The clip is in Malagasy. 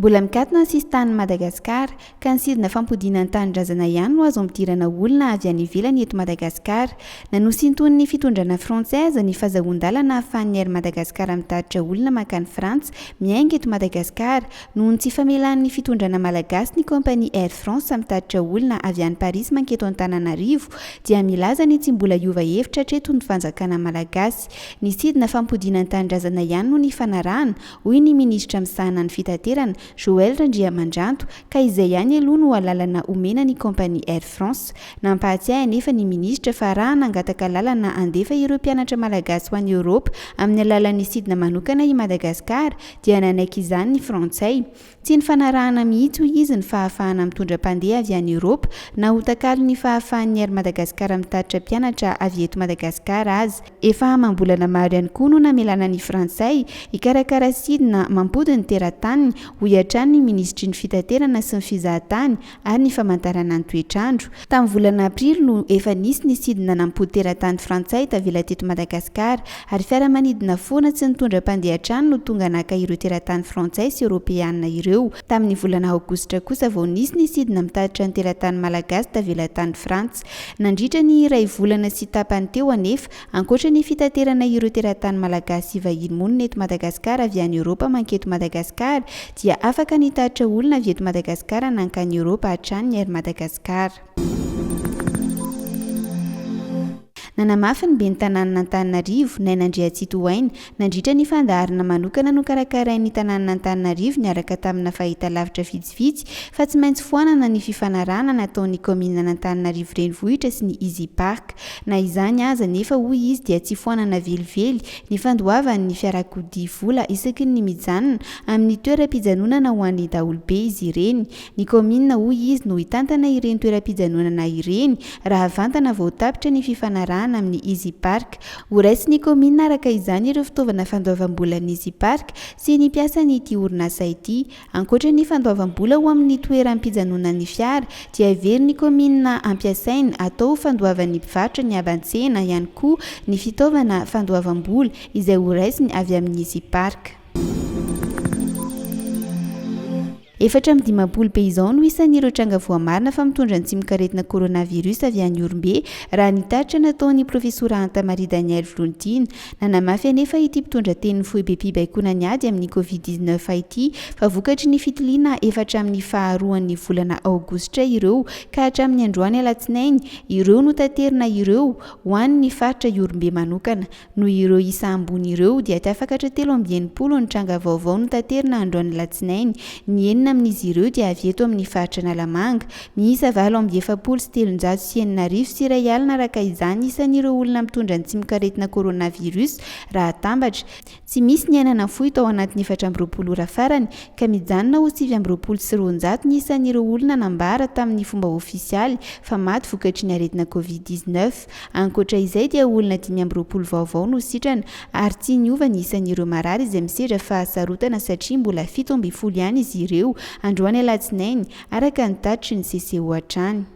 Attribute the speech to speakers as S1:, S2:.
S1: Mbola mikatona ny sisy tany Madagasikara ka nisidina fampodiana ny tanindrazana ihany no azo ampidirana olona avy any ivelany eto Madagasikara. Nanosinton'ny fitondrana frantsaiza ny fahazahoan-dalana ahafahan'ny Air Madagasikara mitatitra olona makany Frantsa miainga eto Madagasikara noho ny tsy famelan'ny fitondrana malagasy ny kompania Air France mitatitra olona avy any Paris manketo Antananarivo dia milaza ny tsy mbola hiova hevitra hatreto ny fanjakana malagasy. Nisidina fampodiana ny tanindrazana ihany no ny fanarahana, hoy ny minisitra misahana ny fitaterana Joël Randriamandrato, ka izay ihany aloha no alalana omena ny kompania Air France. Nampahatsiahy anefa ny minisitra fa raha nangataka lalana andefa ireo mpianatra malagasy ho any Eoropa amin'ny alalan'ny sidina manokana i Madagasikara dia nanaiky izany ny Frantsay. Tsy ny fanarahana mihitsy hoy izy ny fahafahana mitondra mpandeha avy any Eoropa na hotakalo ny fahafahan'ny Air Madagasikara mitatitra mpianatra avy eto Madagasikara azy. Efa amam-bolana maro ihany koa no namelana ny Frantsay ikarakara sidina mampody ny teratany hoy hatrany ny ministry ny fitaterana sy ny fizahatany ary ny famantarana ny toetrandro. Tamin'ny volana Aprily no efa nisy ny sidina nampody teratany Frantsay tavela teto Madagasikara ary fiaramanidina foana tsy nitondra mpandeha hatrany no tonga naka ireo teratany Frantsay sy Eoropeanina ireo. Tamin'ny volana Aogositra kosa vao nisy ny sidina mitatitra ny teratany malagasy tavela tany Frantsa. Nandritra ny iray volana sy tapany teo anefa ankoatra ny fitaterana ireo teratany malagasy vahiny monina eto Madagasikara avy any Eoropa manketo Madagasikara dia afaka nitatitra olona avy eto Madagasikara nankany Eoropa hatrany ny Air Madagasikara. Nanamafy ny ben'ny tanàna Antananarivo Nainandriatsitohaina nandritra ny fandaharana manokana no karakarain'ny tanàna Antananarivo niaraka tamina fahitalavitra vitsivitsy fa tsy maintsy foanana ny fifanarahana nataon'ny komina Antananarivo renivohitra sy ny Easy Park. Na izany aza nefa hoy izy dia tsy foanana velively ny fandoavan'ny fiarakodia vola isaky ny mijanona amin'ny toeram-pijanonana ho an'ny daholobe izy ireny. Ny komina hoy izy no hitantana ireny toeram-pijanonana ireny raha vantana vao tapitra ny fifanarahana amin'ny Easy Park. Horaisin'ny komina araka izany ireo fitaovana fandoavam-bola ny Easy Park sy ny piasan'ity orinasa ity. Ankoatra ny fandoavam-bola ho amin'ny toeram-pijanonan'ny fiara dia heverin'ny komina ampiasaina atao fandoavan'ny mpivarotra ny abantsena ihany koa ny fitaovana fandoavam-bola izay horaisiny avy amin'ny Easy Park. 450 peysan no isan'ireo tranga voamarina fa mitondra ny tsy mikaretina coronavirus avy any Orombe raha nitatitra nataon'ny profesora Anta Maria Daniel Volontine. Nanamafy anefa ity mpitondra tenin'ny FEBP Baikonana niady amin'ny Covid-19 ity fa vokatry ny fitiliana efatra amin'ny faharoan'ny volana Aogositra ireo ka hatramin'ny androany alatsinainy ireo no taterina ireo ho an'ny faritra Orombe manokana. No ireo isa ambony ireo dia tafakatra 380 ny tranga vaovao no taterina androany alatsinainy. Ny enina amin'izy ireo dia avy eto amin'ny faritra Nalamanga. Miisa 7,780 sy iray alina araka izany isan'ireo olona mitondra ny tsy mikaretina coronavirus raha tambatra. Tsy misy ny ainana fohy tao anatin'ny 420 ora farany ka mijanona ho 720 ny isan'ireo olona nambara tamin'ny fomba ofisialy fa maty vokatry ny aretina Covid-19. Ankoatra izay dia olona 520 vaovao no sitrana ary tsy niova ny isan'ireo marary izay misedra fahasarotana satria mbola 17 ihany izy ireo androany alatsinainy araka ny tatitry ny CCO hatrany.